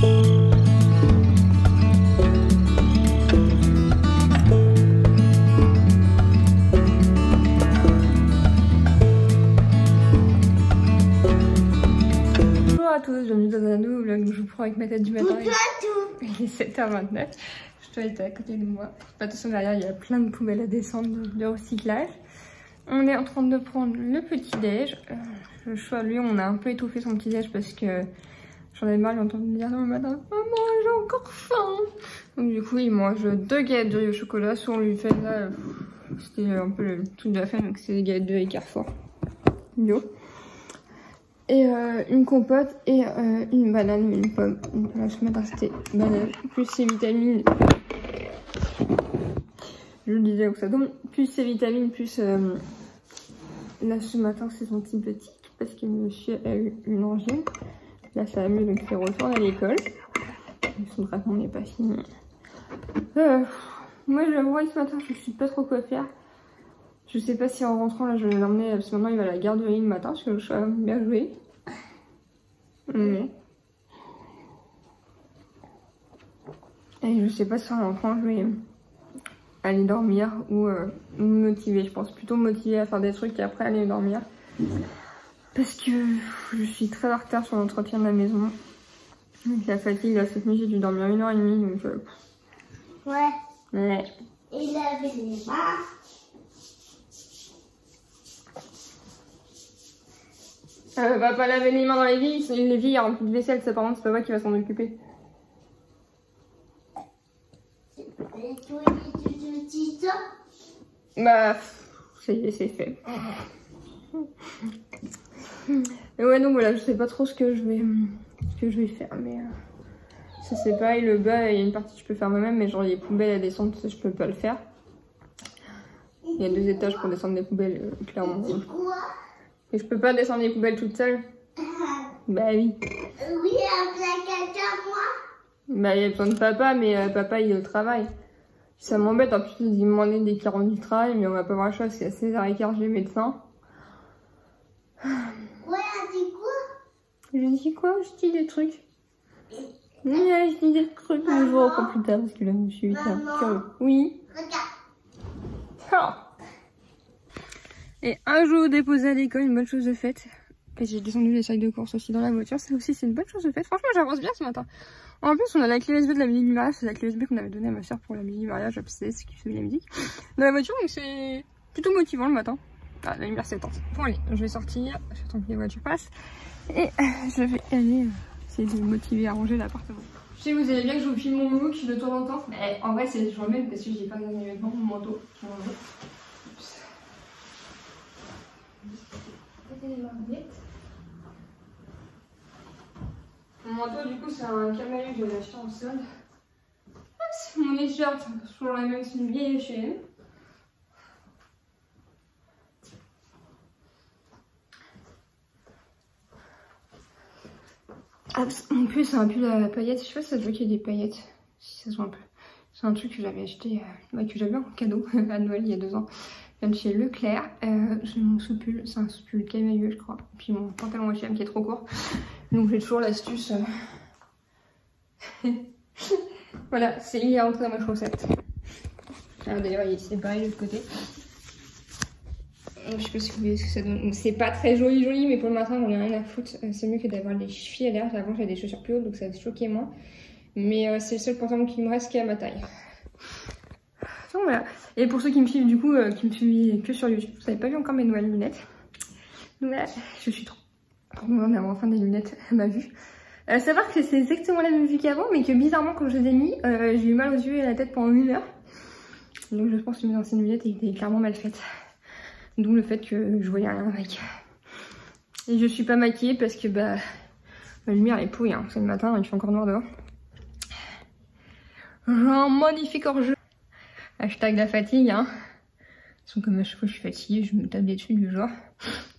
Bonjour à tous, bienvenue dans un nouveau vlog où je vous prends avec ma tête du matin. Il est 7h29, je dois être à côté de moi. Attention, derrière il y a plein de poubelles à descendre de recyclage. On est en train de prendre le petit déj. Le choix, lui, on a un peu étouffé son petit déj parce que j'en ai marre d'entendre me dire le matin, maman j'ai encore faim. Donc du coup il mange 2 galettes de riz au chocolat. Soit on lui fait là, c'était un peu le truc de la fin, donc c'est des galettes de riz Carrefour bio. Et une compote et une banane et une pomme. Donc là ce matin c'était banane plus ses vitamines. Je le disais donc ça donne plus ses vitamines plus là ce matin c'est son petit parce que monsieur a eu une angine. Là ça va mieux donc il retourne à l'école. Son traitement n'est pas fini. Moi j'avoue ce matin je sais pas trop quoi faire. Je sais pas si en rentrant là je vais l'emmener parce que maintenant il va à la garderie le matin parce que le chat a bien joué. Et je sais pas si en rentrant je vais aller dormir ou me motiver. Je pense plutôt me motiver à faire des trucs et après aller dormir. Parce que je suis très en retard sur l'entretien de la maison. Avec la fatigue, là, cette nuit j'ai dû dormir 1h30 donc... Ouais. Et laver les mains. Va pas laver les mains dans l'évier, l'évier il y a rempli de vaisselle, ça par contre c'est pas moi qui va s'en occuper. Bah, c'est fait. Et ouais donc voilà, je sais pas trop ce que je vais faire, mais ça c'est pareil, le bas il y a une partie que je peux faire moi-même, mais genre les poubelles à descendre, ça je peux pas le faire. Il y a 2 étages pour descendre des poubelles, clairement. Et je peux pas descendre les poubelles toute seule. Bah oui. Oui, avec quelqu'un, moi. Bah il y a besoin de papa, mais papa il est au travail. Ça m'embête, en plus il me demandait dès qu'il rentre du travail, mais on va pas avoir le choix parce qu'à 16h15 j'ai le médecin. Ouais, elle dit quoi? Je dis quoi? Je dis des trucs. Oui, je dis des trucs, mais je vous reprends plus tard parce que là je suis curieux. Oui. Regarde. Oh. Et un jour déposé à l'école, une bonne chose de faite. Et j'ai descendu les sacs de course aussi dans la voiture, ça aussi c'est une bonne chose de faite. Franchement j'avance bien ce matin. En plus on a la clé USB de la musique du mariage, c'est la clé USB qu'on avait donnée à ma soeur pour la musique du mariage, c'est ce qui fait la musique. Dans la voiture donc c'est plutôt motivant le matin. Ah la lumière s'éteinte. Bon allez, je vais sortir, j'attends que les voitures passent. Et je vais aller essayer de me motiver à ranger l'appartement. Je sais que vous allez bien que je vous filme mon look de temps en temps. Mais en vrai c'est toujours le même parce que j'ai pas de mes vêtements, mon manteau. Mon manteau du coup c'est un camailleux que j'avais acheté en solde. Ah, c'est mon t-shirt, toujours la même, c'est une vieille H&M. Ah, en plus c'est un pull à paillettes, je sais pas si ça se voit qu'il y a des paillettes, si ça se voit un peu. C'est un truc que j'avais acheté, que j'avais en cadeau à Noël il y a 2 ans. Même chez Leclerc, j'ai mon sous-pull, c'est un sous-pull camailleux je crois. Et puis mon pantalon H&M qui est trop court. Donc j'ai toujours l'astuce. Voilà, il est rentré dans ma chaussette. D'ailleurs c'est pareil de l'autre côté. Je sais pas si vous voyez ce que ça donne. C'est pas très joli mais pour le matin j'en ai rien à foutre. C'est mieux que d'avoir les chevilles à l'air. Avant j'avais des chaussures plus hautes donc ça va choquer moins. Mais c'est le seul pantalon qui me reste qui est à ma taille. Donc voilà. Et pour ceux qui me suivent du coup, qui me suivent que sur YouTube, vous n'avez pas vu encore mes nouvelles lunettes. Donc voilà, je suis trop contente d'avoir enfin des lunettes à ma vue. Savoir que c'est exactement la même vue qu'avant, mais que bizarrement quand je les ai mis, j'ai eu mal aux yeux et à la tête pendant 1 heure. Donc je pense que mes anciennes lunettes étaient clairement mal faites. D'où le fait que je voyais rien avec. Et je suis pas maquillée parce que bah la lumière elle est pourrie, hein. C'est le matin, il fait encore noir dehors. J'ai un magnifique hors-jeu. Hashtag la fatigue, hein. Ils sont comme à chaque fois je suis fatiguée, je me tape des dessus du genre.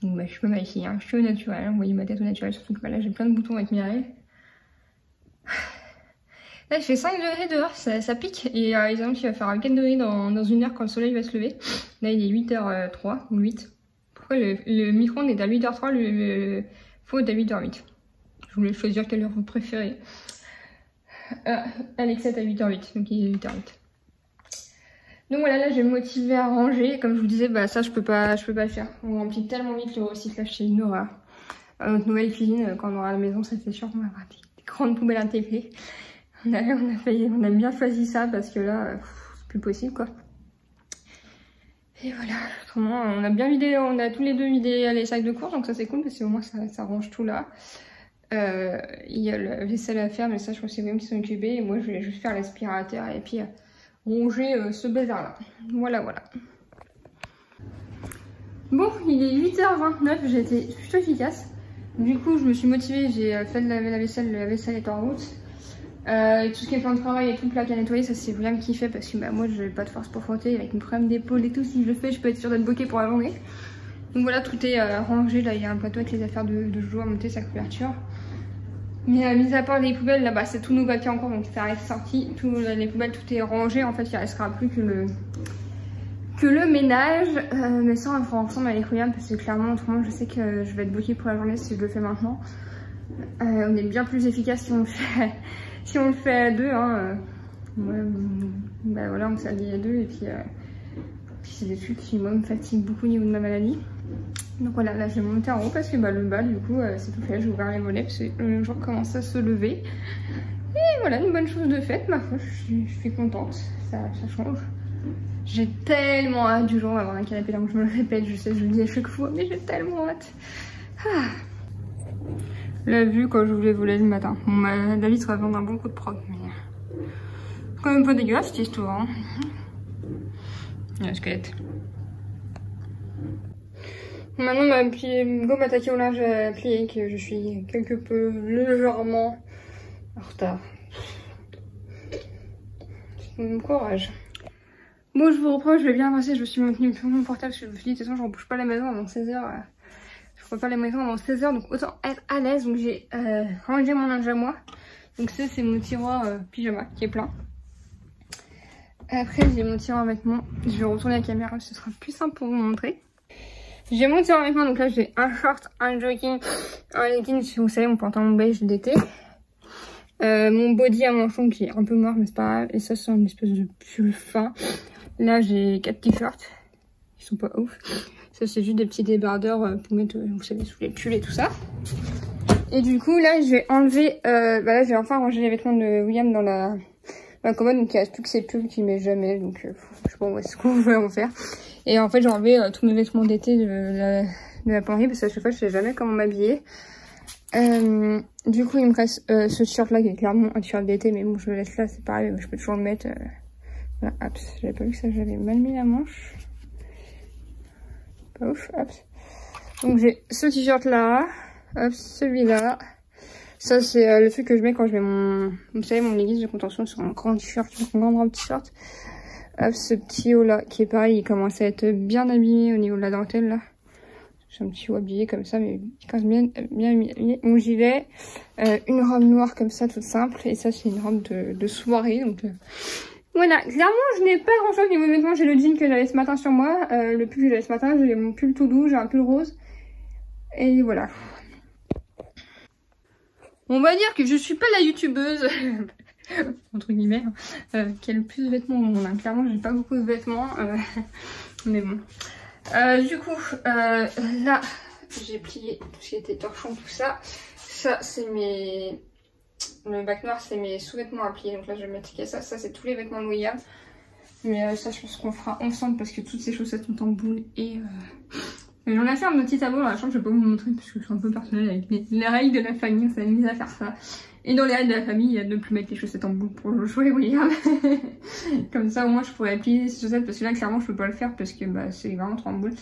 Donc bah je suis pas maquillée, hein. Je suis au naturel, vous voyez ma tête au naturel, surtout que bah, là j'ai plein de boutons avec mes raies. Là il fait 5 degrés dehors, ça pique. Et ils annoncent qu'il va faire 4 degrés dans 1 heure quand le soleil va se lever. Là il est 8h03 ou 8. Pourquoi le micro-ondes est à 8h03, le faux est à 8h08. Je voulais choisir quelle heure vous préférez. Alexette à 8h08, donc il est 8h08. Donc voilà, là je vais me motiver à ranger. Comme je vous disais, bah ça je peux pas le faire. On remplit tellement vite le recyclage, c'est une horreur. Notre nouvelle cuisine, quand on aura la maison, ça c'est sûr qu'on va avoir des grandes poubelles intégrées. On a bien choisi ça parce que là, c'est plus possible quoi. Et voilà, autrement, on a bien vidé, on a tous les deux vidé les sacs de course, donc ça c'est cool parce que au moins ça range tout là. Il y a la vaisselle à faire, mais ça je crois que c'est William qui s'en occupait. Et moi je vais juste faire l'aspirateur et puis ronger ce bazar là. Voilà. Bon, il est 8h29, j'ai été plutôt efficace. Du coup, je me suis motivée, j'ai fait de laver la vaisselle est en route. Tout ce qui est plan de travail et tout le plaque à nettoyer, ça c'est William qui fait parce que bah, moi j'ai pas de force pour frotter avec mon problème d'épaule et tout. Si je le fais, je peux être sûre d'être bloquée pour la journée. Donc voilà, tout est rangé. Là, il y a un plateau avec les affaires de Jojo à monter sa couverture. Mais mis à part les poubelles, là-bas, c'est tous nos papiers encore, donc ça reste sorti. Les poubelles, tout est rangé. En fait, il ne restera plus que le ménage. Mais ça, on le fera ensemble avec William parce que clairement, autrement, je sais que je vais être bloquée pour la journée si je le fais maintenant. On est bien plus efficace si on le fait à deux. Hein. Bah voilà, on s'habille à deux et puis c'est des trucs qui moi me fatiguent beaucoup au niveau de ma maladie. Donc voilà, là je vais monter en haut parce que bah, le bas du coup c'est tout fait, j'ai ouvert les volets parce que le jour commence à se lever. Et voilà, une bonne chose de faite, ma foi, je suis contente, ça change. J'ai tellement hâte du jour d'avoir un canapé, donc je me le répète, je sais, je le dis à chaque fois, mais j'ai tellement hâte. La vue quand je voulais voler le matin. Bon bah la vitre va vendre un bon coup de prog, mais c'est quand même pas dégueulasse cette histoire. Hein. Le squelette. Maintenant, go m'attaquer au linge à plier, que je suis quelque peu légèrement en retard. Bon courage. Bon, je vous reprends, je vais bien avancer, je me suis maintenue sur mon portable parce que je me suis dit, de toute façon, je ne bouge pas la maison avant 16h. Je ne crois pas la maison avant 16h, donc autant être à l'aise. Donc j'ai rangé mon linge à moi. Donc ça, c'est mon tiroir pyjama qui est plein. Après, j'ai mon tiroir vêtements. Je vais retourner la caméra, ce sera plus simple pour vous montrer. J'ai mon tiroir vêtements, donc là j'ai un short, un jogging, un legging, vous savez, mon pantalon beige d'été. Mon body à manchon qui est un peu mort, mais c'est pas grave. Et ça, c'est une espèce de pull fin. Là, j'ai 4 t-shirts. Ils sont pas ouf. Ça, c'est juste des petits débardeurs pour mettre, vous savez, sous les pulls et tout ça. Et du coup, là, je vais enlever... là, je vais enfin ranger les vêtements de William dans la commode. Donc, il reste plus que ces pulls qu'il met jamais. Donc, je sais pas ce qu'on va en faire. Et en fait, j'ai enlevé tous mes vêtements d'été de la penderie parce qu'à chaque fois, je sais jamais comment m'habiller. Du coup, il me reste ce t-shirt là qui est clairement un t-shirt d'été, mais bon, je le laisse là, c'est pareil, je peux toujours le mettre. Voilà, hop, j'avais pas vu que ça, j'avais mal mis la manche. Pas ouf, hop. Donc j'ai ce t-shirt là, hop, celui-là. Ça, c'est le truc que je mets quand je mets vous savez, mon leggings de contention sur un grand t-shirt, un grand t-shirt. Hop, ce petit haut là, qui est pareil, il commence à être bien abîmé au niveau de la dentelle là. J'ai un petit haut habillé comme ça, mais quand bien habillé. Mon gilet, une robe noire comme ça, toute simple. Et ça, c'est une robe de soirée. Donc voilà, clairement, je n'ai pas grand chose niveau vêtements. J'ai le jean que j'avais ce matin sur moi. Le pull que j'avais ce matin, j'ai mon pull tout doux, j'ai un pull rose. Et voilà. On va dire que je suis pas la youtubeuse, entre guillemets, qui a le plus de vêtements au monde. Clairement, j'ai pas beaucoup de vêtements. Mais bon. Du coup, là, j'ai plié tout ce qui était torchon, tout ça. Ça, c'est le bac noir, c'est mes sous-vêtements à plier. Donc là, je vais mettre ça. Ça, c'est tous les vêtements de William. Mais ça, je pense qu'on fera ensemble parce que toutes ces chaussettes sont en boule. Et j'en ai fait un petit tableau dans la chambre. Je vais pas vous montrer parce que c'est un peu personnel avec les règles de la famille. On s'est mis à faire ça. Et dans les règles de la famille, il y a de ne plus mettre les chaussettes en boule pour jouer William. Comme ça, au moins, je pourrais plier ces chaussettes parce que là, clairement, je peux pas le faire parce que bah, c'est vraiment trop en boule.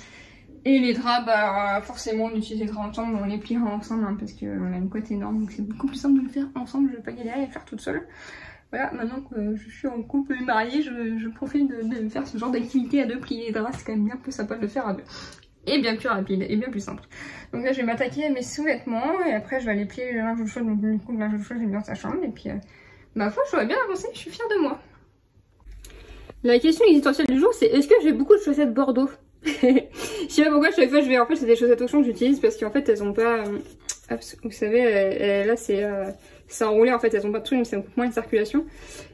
Et les draps, bah, forcément, on utilise les draps ensemble, on les pliera ensemble hein, parce qu'on a une couette énorme. Donc, c'est beaucoup plus simple de le faire ensemble. Je vais pas galérer à le faire toute seule. Voilà, maintenant que je suis en couple marié, je profite de faire ce genre d'activité à deux. Plier les draps, c'est quand même bien plus sympa de le faire à deux. Et bien plus rapide, et bien plus simple. Donc là, je vais m'attaquer à mes sous-vêtements, et après, je vais aller plier le linge au chaud. Donc du coup, le linge au chaud, j'aime bien sa chambre, et puis, ma foi, je vais bien avancer, je suis fière de moi. La question existentielle du jour, c'est est-ce que j'ai beaucoup de chaussettes Bordeaux? Je sais pas pourquoi, chaque fois, en fait, c'est des chaussettes Auchan que j'utilise, parce qu'en fait, elles ont pas, vous savez, là, c'est c'est enroulé en fait, elles ont pas de trucs, mais ça me coupe moins de circulation.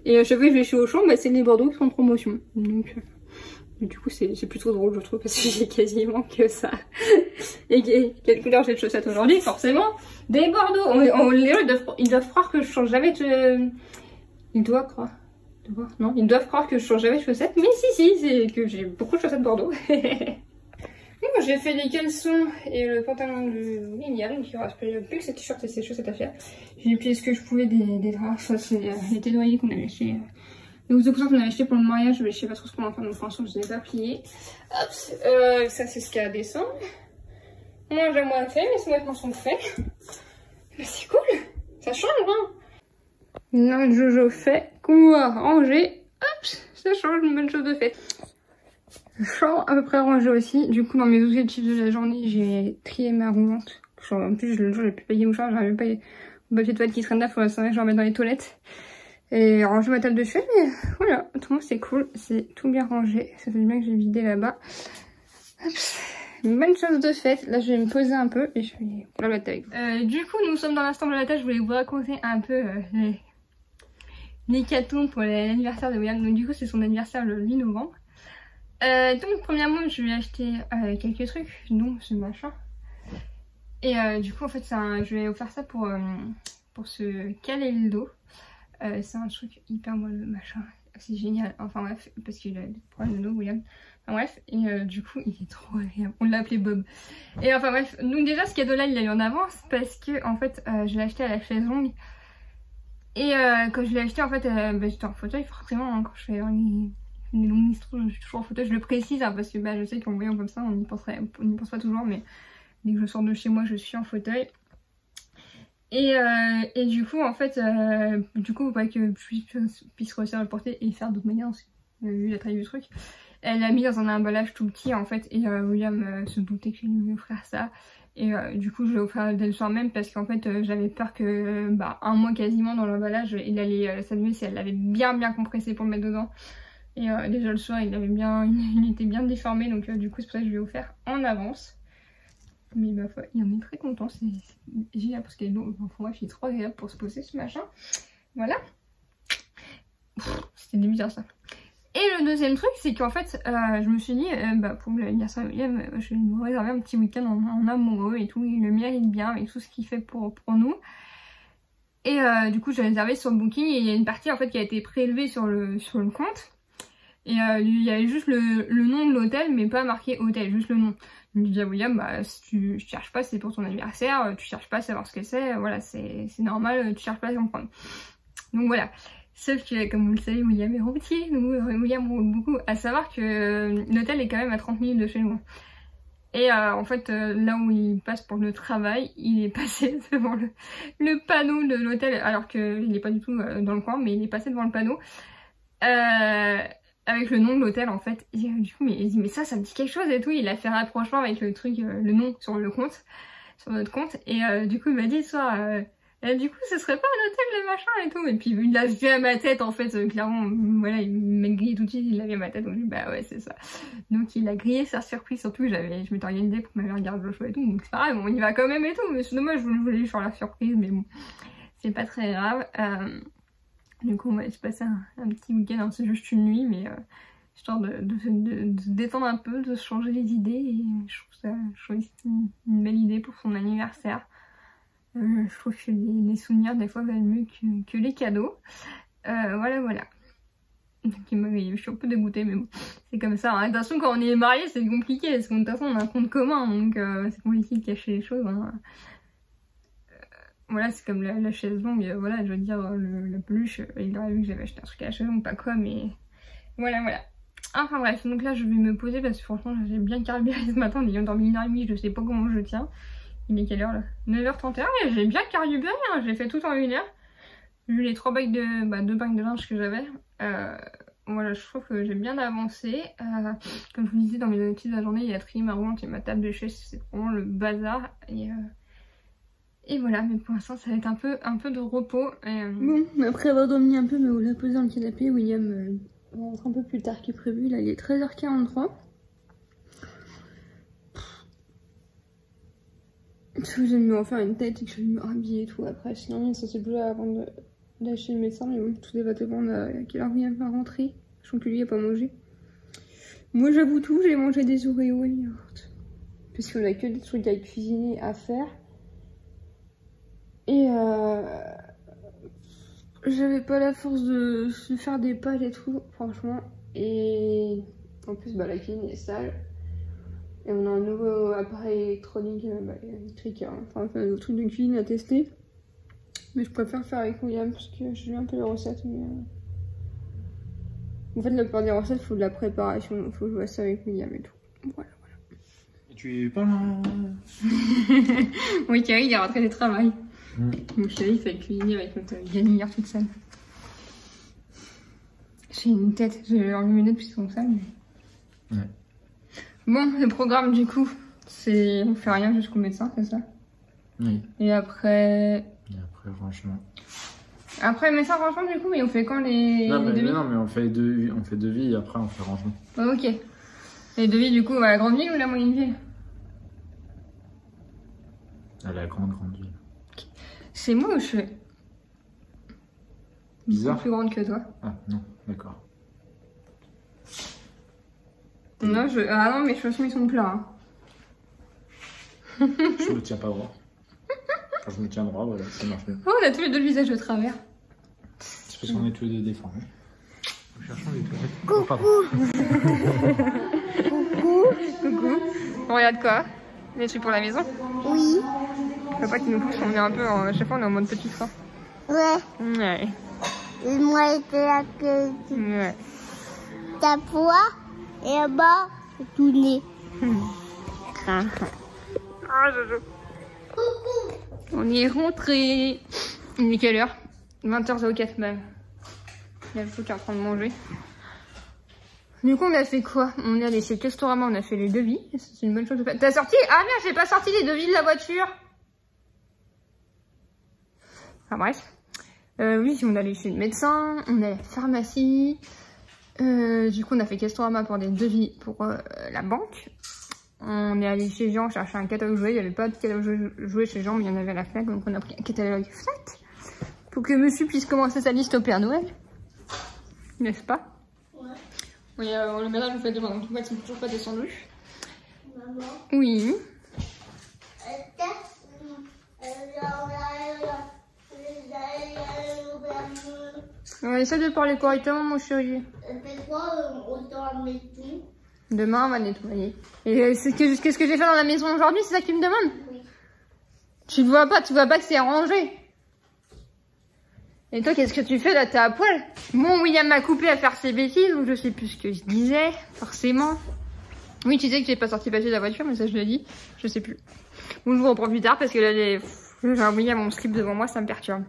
Et chaque fois que je vais chez Auchan, bah, c'est les Bordeaux qui sont en promotion. Donc du coup c'est plutôt drôle je trouve, parce que j'ai quasiment que ça. Et quelle couleur j'ai de chaussettes aujourd'hui? Forcément des Bordeaux. Les gens ils doivent croire que je change jamais de... Ils doivent croire. Non, ils doivent croire que je change jamais de chaussettes, mais si, c'est que j'ai beaucoup de chaussettes Bordeaux. Bon, j'ai fait les caleçons et le pantalon de William, donc il reste plus que ces t-shirts et ces chaussettes à faire. J'ai plié ce que je pouvais des draps, ça c'est les ténoyers qu'on avait acheté. Les housses de coussin qu'on avait acheté pour le mariage, mais je sais pas trop ce qu'on va en faire, donc pour l'instant je les ai pas pliés. Hop, ça c'est ce qu'il y a à descendre. Moi j'ai moins fait, mais ces vêtements sont faits. Mais c'est cool, ça change hein. Là Jojo fait couloir rangé, hop, ça change, une bonne chose de fait. Chambre à peu près rangée aussi. Du coup dans mes objectifs de la journée j'ai trié ma roulante. En plus le jour j'ai pu payer mon charge, j'avais même pas mon papier de toilette qui traîne là, faut que je le remette dans les toilettes. Et ranger ma table de chevet, mais voilà, tout le monde c'est cool, c'est tout bien rangé. Ça fait du bien que j'ai vidé là-bas. Une bonne chose de faite. Là je vais me poser un peu et je vais blablater avec vous. Du coup nous sommes dans l'instant blablatage, je voulais vous raconter un peu les catombes pour l'anniversaire de William. Donc du coup c'est son anniversaire le 8 novembre. Donc premièrement je lui ai acheté quelques trucs, dont ce machin. Et du coup en fait je lui ai offert ça pour se caler le dos. C'est un truc hyper moelleux machin, c'est génial, enfin bref, parce qu'il a des problèmes de dos William. Enfin bref, et du coup il est trop agréable, on l'a appelé Bob. Et enfin bref, donc déjà ce cadeau là il l'a eu en avance parce que en fait je l'ai acheté à la chaise longue. Et quand je l'ai acheté en fait j'étais en fauteuil forcément hein, quand je fais les longues histoires, je suis toujours en fauteuil, je le précise hein, parce que je sais qu'en voyant comme ça on n'y pense pas toujours, mais dès que je sors de chez moi je suis en fauteuil. Et du coup en fait du coup pour que je puisse réussir à le porter et faire d'autres manières, vu la taille du truc, elle l'a mis dans un emballage tout petit en fait, et William se doutait que j'allais lui offrir ça. Et du coup je l'ai offert dès le soir même parce qu'en fait j'avais peur que un mois quasiment dans l'emballage il allait s'abîmer si elle l'avait bien compressé pour le mettre dedans. Et déjà le soir il était bien déformé, donc du coup c'est pour ça que je lui ai offert en avance. Mais ma foi, il en est très content, c'est génial parce qu'il est long. Enfin, bref, il est trop agréable pour se poser ce machin. Voilà. C'était bizarre ça. Et le deuxième truc, c'est qu'en fait, je me suis dit, pour l'anniversaire de William, je vais nous réserver un petit week-end en amoureux et tout. Il le mérite bien avec tout ce qu'il fait pour nous. Et du coup, j'ai réservé sur le booking et il y a une partie en fait qui a été prélevée sur le compte. Et il y avait juste le nom de l'hôtel, mais pas marqué hôtel, juste le nom. Je me dis à William, si tu cherches pas, c'est pour ton anniversaire, tu cherches pas à savoir ce que c'est, voilà, c'est normal, tu cherches pas à comprendre. Donc voilà. Sauf que, comme vous le savez, William est routier, donc William roule beaucoup, à savoir que l'hôtel est quand même à 30 minutes de chez nous. Et en fait, là où il passe pour le travail, il est passé devant le panneau de l'hôtel, alors qu'il n'est pas du tout dans le coin, mais il est passé devant le panneau. Avec le nom de l'hôtel en fait, et du coup il dit mais ça me dit quelque chose et tout, il a fait un rapprochement avec le truc, le nom sur le compte, sur notre compte, et du coup il m'a dit soit du coup ce serait pas un hôtel le machin et tout, et puis il l'a vu à ma tête en fait, clairement, voilà, il m'a grillé tout de suite, il l'a vu à ma tête, donc bah ouais c'est ça. Donc il a grillé sa surprise, surtout que je m'étais organisée pour m'aller regarder le show et tout, donc c'est pareil, bon, on y va quand même et tout, mais c'est dommage, je voulais lui faire la surprise, mais bon, c'est pas très grave. Du coup, on va se passer un petit week-end, hein, c'est juste une nuit, mais histoire de se détendre un peu, de se changer les idées, et je trouve que c'est une belle idée pour son anniversaire. Je trouve que les souvenirs des fois valent mieux que les cadeaux. Voilà. Donc, je suis un peu dégoûtée, mais bon, c'est comme ça. Hein. De toute façon, quand on est mariés, c'est compliqué, parce que de toute façon, on a un compte commun, donc c'est compliqué de cacher les choses. Hein. Voilà, c'est comme la chaise longue, voilà, je veux dire, la peluche, il aurait vu que j'avais acheté un truc à la chaise longue, pas quoi, mais voilà. Enfin bref, donc là je vais me poser parce que franchement j'ai bien carburé ce matin, on est dormi 1h30, je sais pas comment je tiens. Il est quelle heure là? 9h31, mais j'ai bien carburé, hein, j'ai fait tout en 1 heure. J'ai eu les 2 bacs de linge que j'avais. Voilà, je trouve que j'ai bien avancé. Comme je vous disais dans mes objectifs de la journée, il y a trié ma roulante et ma table de chaise, c'est vraiment le bazar. Et voilà, mais pour l'instant ça va être un peu de repos. Bon, après avoir dormi un peu, mais on l'a posé dans le canapé, William rentre un peu plus tard que prévu, là il est 13h43. Je vais me refaire une tête et que je vais me rhabiller et tout après. Sinon, ça c'est plus avant d'aller chez le médecin. Mais bon, tout va dépendre à quelle heure il va rentrer. Je sens que lui, il a pas mangé. Moi, j'avoue tout, j'ai mangé des Oreos et yaourt. Parce qu'on a que des trucs à cuisiner à faire. Et j'avais pas la force de faire des pâtes et tout, franchement. Et en plus, bah, la cuisine est sale. Et on a un nouveau appareil électronique, électrique, hein. Enfin, un truc de cuisine à tester. Mais je préfère faire avec William parce que j'ai vu un peu les recettes. Mais en fait, la plupart des recettes, il faut de la préparation. Il faut jouer ça avec William et tout. Voilà. Et tu es pas là? Oui, Thierry, il est rentré du travail. Mon chéri, il fait cuisiner avec notre hier toute seule. J'ai une tête, j'ai enlevé mes notes puis sont sales. Mais... Ouais. Bon, le programme du coup, c'est on fait rien jusqu'au médecin, c'est ça? Oui. Et après, franchement. Après le médecin, franchement, du coup, mais on fait quand les devis? Non, mais on fait devis et après on fait rangement. Oh, ok. Les devis, du coup, à la grande ville ou la moyenne ville? À la grande ville. C'est moi ou je suis Bizarre. plus grande que toi? Ah non, d'accord. Non, ah non, mes chaussons ils sont plats. Hein. Je me tiens pas droit. Quand je me tiens droit, voilà, ça marche bien. Oh, on a tous les deux le visage de travers. C'est parce qu'on est tous les deux déformés. Nous cherchons des toilettes. Coucou. Oh, pardon. Coucou. On regarde quoi? Les trucs pour la maison? Oui. Papa qui nous pousse, on est un peu à chaque fois on est en mode petit frère. Ouais. Ouais. Et moi, j'étais là que Ouais. ta poids et là-bas, c'est tout nez. Ah, Jojo. Coucou. On est rentré. Il est quelle heure? 20h04 même. Il y a le fou qui est en train de manger. Du coup, on a fait quoi? On est allé chez Castorama, on a fait les devis. C'est une bonne chose de faire. T'as sorti? Ah merde, j'ai pas sorti les devis de la voiture. Enfin bref. Oui, on est allé chez le médecin, on est à la pharmacie. Du coup, on a fait Castorama pour des devis pour la banque. On est allé chez Jean chercher un catalogue jouet. Il n'y avait pas de catalogue jouet chez Jean, mais il y en avait à la Fnac. Donc on a pris un catalogue Fnac pour que monsieur puisse commencer sa liste au Père Noël. N'est-ce pas? Ouais. Oui, le ménage nous fait demain, donc en fait, ils sont toujours pas descendus. Maman. Oui. On essaie de parler correctement, mon chéri. C'est quoi, on doit mettre tout? Demain, on va nettoyer. Et qu'est-ce que j'ai fait dans la maison aujourd'hui? C'est ça que tu me demandes? Oui. Tu vois pas que c'est rangé. Et toi, qu'est-ce que tu fais là? T'es à poil? Bon, William m'a coupé à faire ses bêtises, donc je sais plus ce que je disais, forcément. Oui, tu sais que j'ai pas sorti le papier de la voiture, mais ça je l'ai dit, je sais plus. Bon, je vous reprends plus tard parce que là, j'ai un William mon slip devant moi, ça me perturbe.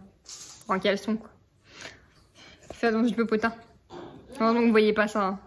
En caleçon, quoi. Fais attention, du peu potin. Non, donc vous voyez pas ça. Hein.